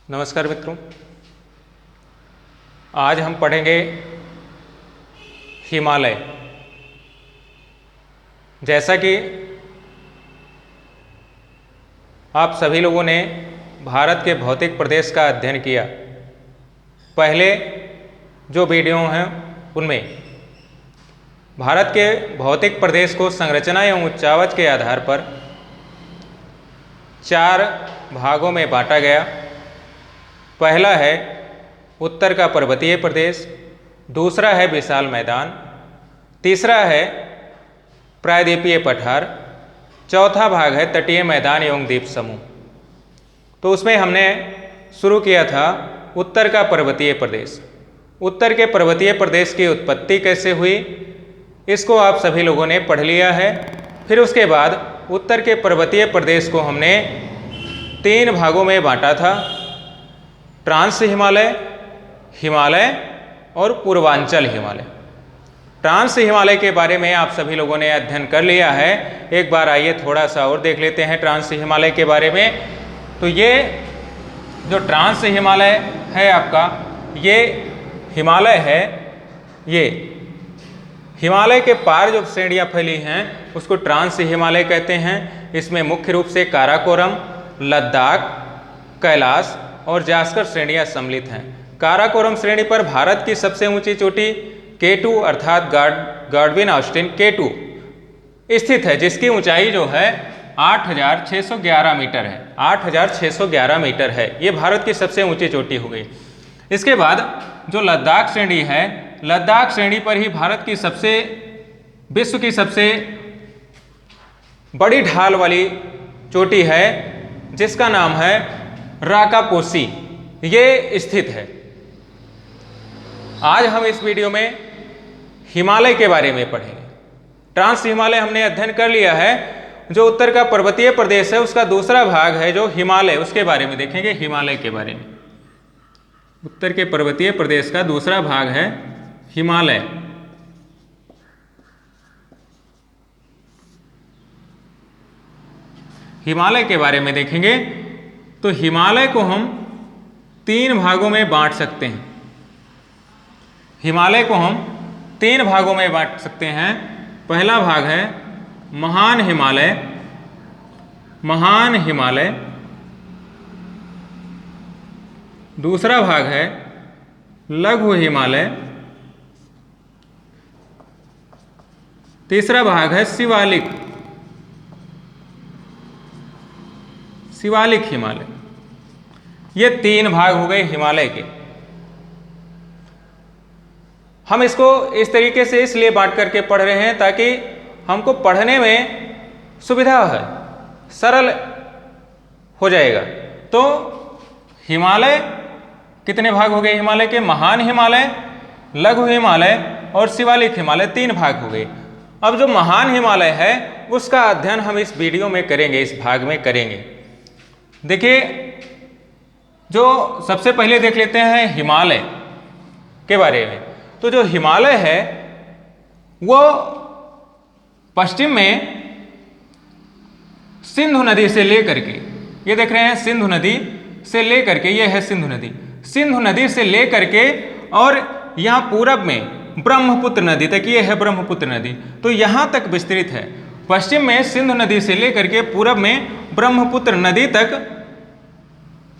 नमस्कार मित्रों, आज हम पढ़ेंगे हिमालय। जैसा कि आप सभी लोगों ने भारत के भौतिक प्रदेश का अध्ययन किया, पहले जो वीडियो हैं उनमें भारत के भौतिक प्रदेश को संरचना एवं उच्चावच के आधार पर 4 भागों में बांटा गया। पहला है उत्तर का पर्वतीय प्रदेश, दूसरा है विशाल मैदान, तीसरा है प्रायद्वीपीय पठार, चौथा भाग है तटीय मैदान एवं द्वीप समूह। तो उसमें हमने शुरू किया था उत्तर का पर्वतीय प्रदेश। उत्तर के पर्वतीय प्रदेश की उत्पत्ति कैसे हुई, इसको आप सभी लोगों ने पढ़ लिया है। फिर उसके बाद उत्तर के पर्वतीय प्रदेश को हमने 3 भागों में बांटा था, ट्रांस हिमालय, हिमालय और पूर्वांचल हिमालय। ट्रांस हिमालय के बारे में आप सभी लोगों ने अध्ययन कर लिया है। एक बार आइए थोड़ा सा और देख लेते हैं ट्रांस हिमालय के बारे में। तो ये जो ट्रांस हिमालय है आपका, ये हिमालय है। ये हिमालय के पार जो श्रेणियाँ फैली हैं उसको ट्रांस हिमालय कहते हैं। इसमें मुख्य रूप से काराकोरम, लद्दाख, कैलाश और जास्कर श्रेणियाँ सम्मिलित हैं। काराकोरम श्रेणी पर भारत की सबसे ऊंची चोटी K2 अर्थात गाडविन ऑस्टिन K2 स्थित है, जिसकी ऊंचाई जो है 8,611 मीटर है। 8,611 मीटर है, ये भारत की सबसे ऊंची चोटी हो गई। इसके बाद जो लद्दाख श्रेणी है, लद्दाख श्रेणी पर ही भारत की विश्व की सबसे बड़ी ढाल वाली चोटी है, जिसका नाम है राकापोसी, ये स्थित है। आज हम इस वीडियो में हिमालय के बारे में पढ़ेंगे। ट्रांस हिमालय हमने अध्ययन कर लिया है। जो उत्तर का पर्वतीय प्रदेश है उसका दूसरा भाग है जो हिमालय, उसके बारे में देखेंगे। हिमालय के बारे में, उत्तर के पर्वतीय प्रदेश का दूसरा भाग है हिमालय। हिमालय के बारे में देखेंगे तो हिमालय को हम 3 भागों में बांट सकते हैं। हिमालय को हम 3 भागों में बांट सकते हैं। पहला भाग है महान हिमालय, महान हिमालय। दूसरा भाग है लघु हिमालय। तीसरा भाग है शिवालिक, शिवालिक हिमालय। ये 3 भाग हो गए हिमालय के। हम इसको इस तरीके से इसलिए बांट करके पढ़ रहे हैं ताकि हमको पढ़ने में सुविधा है, सरल हो जाएगा। तो हिमालय कितने भाग हो गए हिमालय के? महान हिमालय, लघु हिमालय और शिवालिक हिमालय, 3 भाग हो गए। अब जो महान हिमालय है उसका अध्ययन हम इस वीडियो में करेंगे, इस भाग में करेंगे। देखिए, जो सबसे पहले देख लेते हैं हिमालय के बारे में। तो जो हिमालय है वो पश्चिम में सिंधु नदी से लेकर के, ये देख रहे हैं सिंधु नदी से लेकर के, ये है सिंधु नदी, सिंधु नदी से लेकर के और यहाँ पूरब में ब्रह्मपुत्र नदी तक, ये है ब्रह्मपुत्र नदी। तो यहाँ तक विस्तृत है। पश्चिम में सिंधु नदी से लेकर के पूरब में ब्रह्मपुत्र नदी तक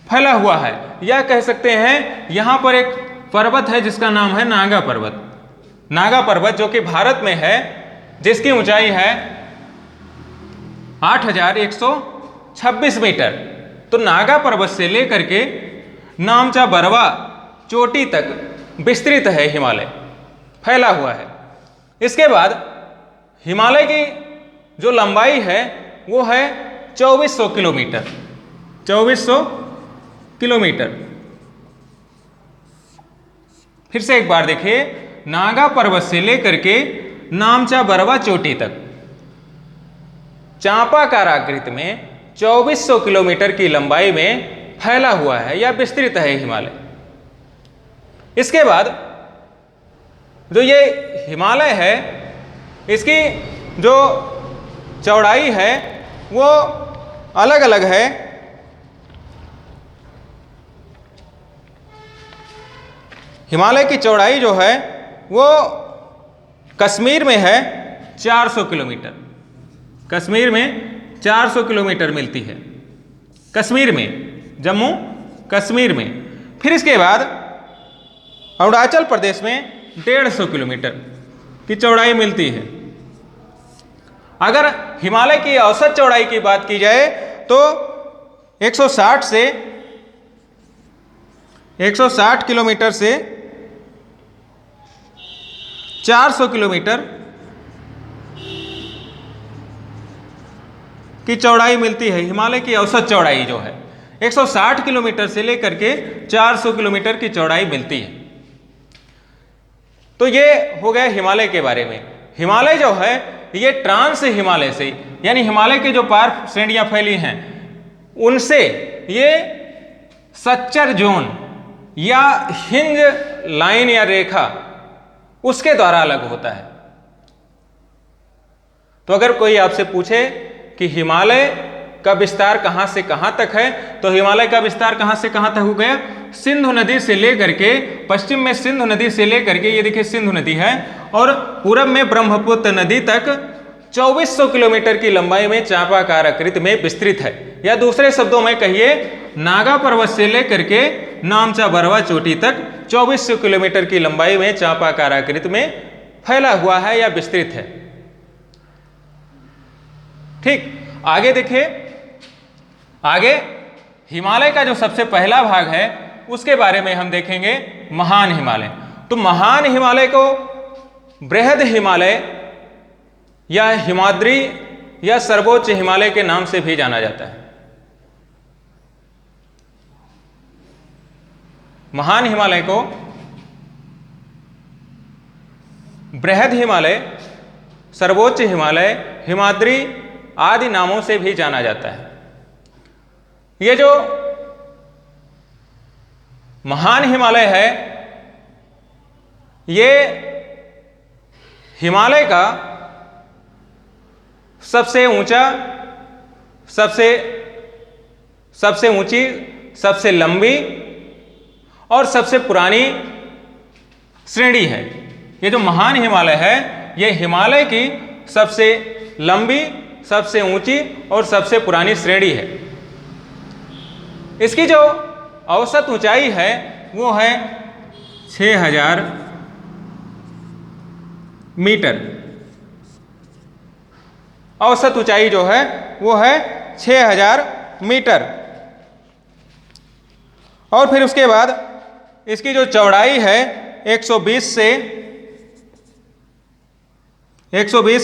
फैला हुआ है। यह कह सकते हैं यहाँ पर एक पर्वत है जिसका नाम है नागा पर्वत। नागा पर्वत जो कि भारत में है, जिसकी ऊंचाई है 8,126 मीटर। तो नागा पर्वत से लेकर के नामचा बरवा चोटी तक विस्तृत है हिमालय, फैला हुआ है। इसके बाद हिमालय की जो लंबाई है वो है 2400 किलोमीटर, 2400 किलोमीटर। फिर से एक बार देखिए, नागा पर्वत से लेकर के नामचा बरवा चोटी तक चापाकार आकृति में 2400 किलोमीटर की लंबाई में फैला हुआ है या विस्तृत है हिमालय। इसके बाद जो ये हिमालय है, इसकी जो चौड़ाई है वो अलग अलग है। हिमालय की चौड़ाई जो है वो कश्मीर में है 400 किलोमीटर। कश्मीर में 400 किलोमीटर मिलती है, कश्मीर में, जम्मू कश्मीर में। फिर इसके बाद अरुणाचल प्रदेश में 150 किलोमीटर की चौड़ाई मिलती है। अगर हिमालय की औसत चौड़ाई की बात की जाए तो 160 किलोमीटर से 400 किलोमीटर की चौड़ाई मिलती है। हिमालय की औसत चौड़ाई जो है 160 किलोमीटर से लेकर के 400 किलोमीटर की चौड़ाई मिलती है। तो ये हो गया हिमालय के बारे में। हिमालय जो है ये ट्रांस हिमालय से, यानी हिमालय के जो पार श्रेणियां फैली हैं उनसे ये सच्चर जोन या हिंज लाइन या रेखा उसके द्वारा अलग होता है। तो अगर कोई आपसे पूछे कि हिमालय का विस्तार कहां से कहां तक है, तो हिमालय का विस्तार कहां से कहां तक हो गया, सिंधु नदी से लेकर के, पश्चिम में सिंधु नदी से लेकर के, ये देखिए सिंधु नदी है, और पूरब में ब्रह्मपुत्र नदी तक 2400 किलोमीटर की लंबाई में चापाकार आकृति में विस्तृत है। या दूसरे शब्दों में कहिए, नागा पर्वत से लेकर के नामचा बरवा चोटी तक 2400 किलोमीटर की लंबाई में चापाकार आकृति में फैला हुआ है या विस्तृत है। ठीक, आगे देखिए, आगे हिमालय का जो सबसे पहला भाग है उसके बारे में हम देखेंगे, महान हिमालय। तो महान हिमालय को बृहद हिमालय या हिमाद्री या सर्वोच्च हिमालय के नाम से भी जाना जाता है। महान हिमालय को बृहद हिमालय, सर्वोच्च हिमालय, हिमाद्री आदि नामों से भी जाना जाता है। ये जो महान हिमालय है ये हिमालय का सबसे ऊंचा, सबसे ऊंची, सबसे लंबी और सबसे पुरानी श्रेणी है। ये जो महान हिमालय है ये हिमालय की सबसे लंबी, सबसे ऊंची और सबसे पुरानी श्रेणी है। इसकी जो औसत ऊंचाई है वो है 6000 मीटर। औसत ऊंचाई जो है वो है 6000 मीटर। और फिर उसके बाद इसकी जो चौड़ाई है 120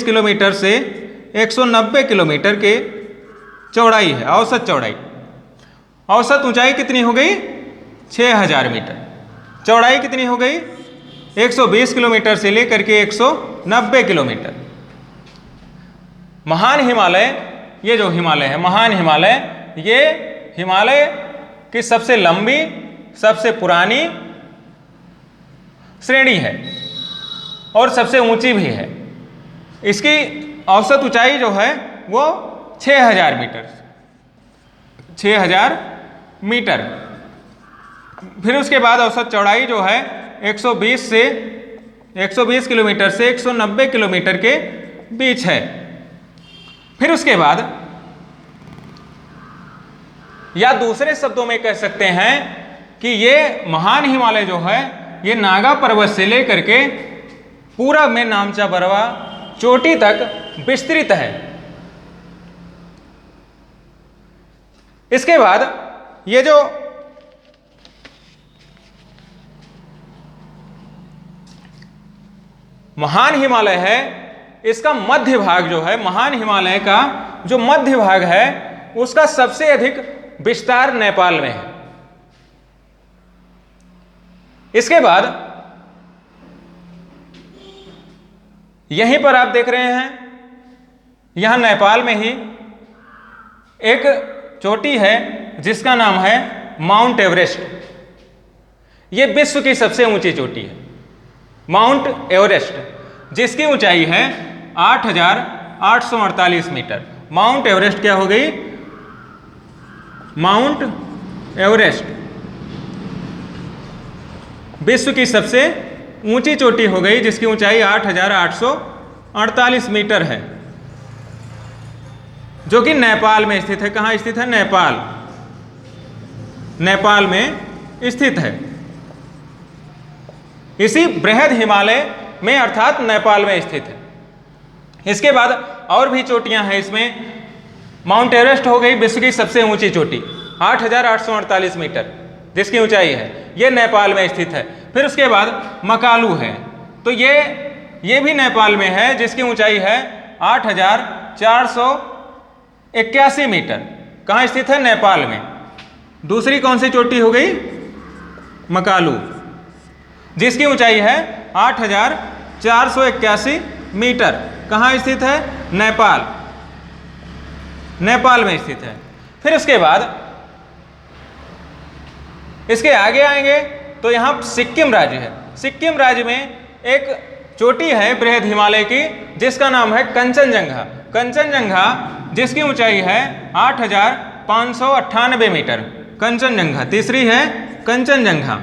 किलोमीटर से 190 किलोमीटर के चौड़ाई है, औसत चौड़ाई। औसत ऊंचाई कितनी हो गई, 6000 मीटर। चौड़ाई कितनी हो गई, 120 किलोमीटर से लेकर के 190 किलोमीटर। महान हिमालय, ये जो हिमालय है महान हिमालय, ये हिमालय की सबसे लंबी, सबसे पुरानी श्रेणी है और सबसे ऊंची भी है। इसकी औसत ऊंचाई जो है वो 6000 मीटर, 6000 मीटर। फिर उसके बाद औसत चौड़ाई जो है 120 किलोमीटर से 190 किलोमीटर के बीच है। फिर उसके बाद, या दूसरे शब्दों में कह सकते हैं कि ये महान हिमालय जो है ये नागा पर्वत से लेकर के पूरब में नामचा बरवा चोटी तक विस्तृत है। इसके बाद ये जो महान हिमालय है इसका मध्य भाग जो है, महान हिमालय का जो मध्य भाग है उसका सबसे अधिक विस्तार नेपाल में है। इसके बाद यहीं पर आप देख रहे हैं, यहां नेपाल में ही एक चोटी है जिसका नाम है माउंट एवरेस्ट। यह विश्व की सबसे ऊंची चोटी है, माउंट एवरेस्ट, जिसकी ऊंचाई है 8848 मीटर। माउंट एवरेस्ट क्या हो गई, माउंट एवरेस्ट विश्व की सबसे ऊंची चोटी हो गई, जिसकी ऊंचाई 8,848 मीटर है, जो कि नेपाल में स्थित है। कहाँ स्थित है? नेपाल, नेपाल में स्थित है। इसी बृहद हिमालय में अर्थात नेपाल में स्थित है। इसके बाद और भी चोटियां हैं इसमें। माउंट एवरेस्ट हो गई विश्व की सबसे ऊंची चोटी, 8,848 मीटर जिसकी ऊंचाई है, ये नेपाल में स्थित है। फिर उसके बाद मकालू है, तो ये भी नेपाल में है, जिसकी ऊंचाई है 8,481 मीटर। कहाँ स्थित है? नेपाल में। दूसरी कौन सी चोटी हो गई? मकालू, जिसकी ऊंचाई है 8,481 मीटर। कहाँ स्थित है? नेपाल, नेपाल में स्थित है। फिर उसके बाद इसके आगे आएंगे तो यहाँ सिक्किम राज्य है। सिक्किम राज्य में एक चोटी है बृहद हिमालय की, जिसका नाम है कंचनजंगा। कंचनजंगा जिसकी ऊंचाई है 8,598 मीटर। कंचनजंगा तीसरी है, कंचनजंगा,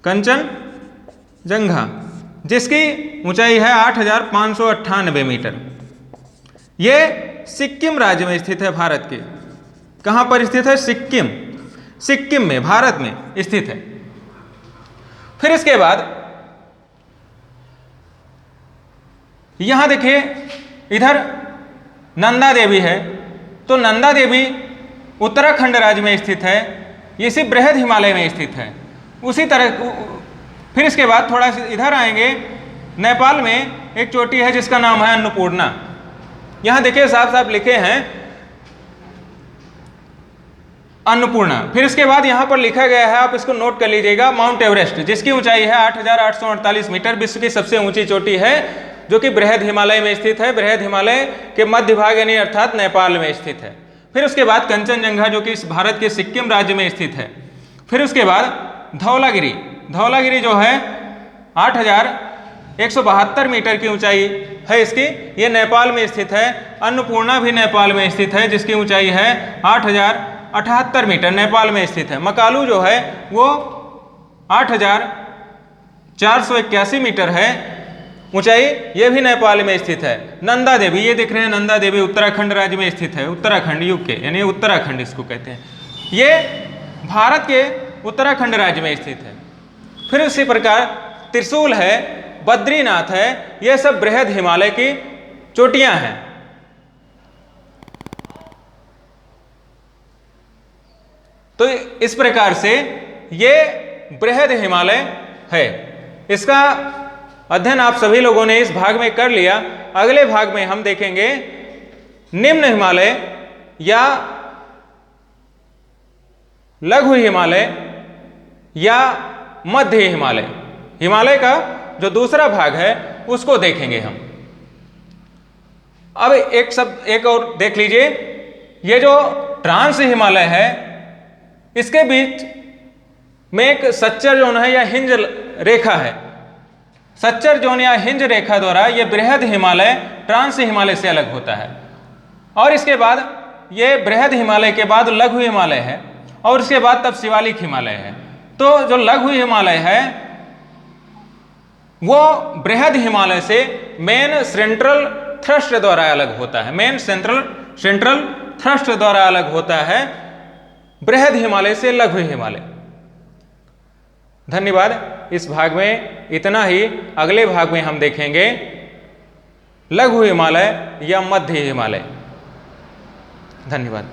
कंचनजंगा जिसकी ऊंचाई है 8,598 मीटर। ये सिक्किम राज्य में स्थित है, भारत के। कहां पर स्थित है? सिक्किम, सिक्किम में, भारत में स्थित है। फिर इसके बाद यहां देखिए, इधर नंदा देवी है, तो नंदा देवी उत्तराखंड राज्य में स्थित है, इसी बृहद हिमालय में स्थित है। उसी तरह फिर इसके बाद थोड़ा इधर आएंगे, नेपाल में एक चोटी है जिसका नाम है अन्नपूर्णा। यहां देखिए साफ साफ लिखे हैं अन्नपूर्णा। फिर इसके बाद यहां पर लिखा गया है, आप इसको नोट कर लीजिएगा, माउंट एवरेस्ट जिसकी ऊंचाई है 8,848 मीटर, विश्व की सबसे ऊंची चोटी है, जो कि बृहद हिमालय में स्थित है। बृहद हिमालय के मध्य भाग यानी अर्थात नेपाल में स्थित है। फिर उसके बाद कंचनजंगा जो कि भारत के सिक्किम राज्य में स्थित है। फिर उसके बाद धौलागिरी, धौलागिरी जो है 8,172 मीटर की ऊंचाई है इसकी, ये नेपाल में स्थित है। अन्नपूर्णा भी नेपाल में स्थित है, जिसकी ऊंचाई है 8,078 मीटर, नेपाल में स्थित है। मकालू जो है वो 8,481 मीटर है ऊंचाई, ये भी नेपाल में स्थित है। नंदा देवी, ये दिख रहे हैं नंदा देवी, उत्तराखंड राज्य में स्थित है, उत्तराखंड यूके यानी उत्तराखंड इसको कहते हैं, ये भारत के उत्तराखंड राज्य में स्थित है। फिर उसी प्रकार त्रिशूल है, बद्रीनाथ है, ये सब बृहद हिमालय की चोटियां हैं। तो इस प्रकार से ये बृहद हिमालय है। इसका अध्ययन आप सभी लोगों ने इस भाग में कर लिया। अगले भाग में हम देखेंगे निम्न हिमालय या लघु हिमालय या मध्य हिमालय। हिमालय का जो दूसरा भाग है उसको देखेंगे हम। अब एक और देख लीजिए, ये जो ट्रांस हिमालय है इसके बीच में एक सच्चर जोन है या हिंज रेखा है। सच्चर जोन या हिंज रेखा द्वारा ये बृहद हिमालय ट्रांस हिमालय से अलग होता है। और इसके बाद ये बृहद हिमालय के बाद लघु हिमालय है, और इसके बाद तब शिवालिक हिमालय है। तो जो लघु हिमालय है वो बृहद हिमालय से मेन सेंट्रल थ्रस्ट द्वारा अलग होता है, मेन सेंट्रल थ्रस्ट द्वारा अलग होता है बृहद हिमालय से लघु हिमालय। धन्यवाद। इस भाग में इतना ही। अगले भाग में हम देखेंगे लघु हिमालय या मध्य हिमालय। धन्यवाद।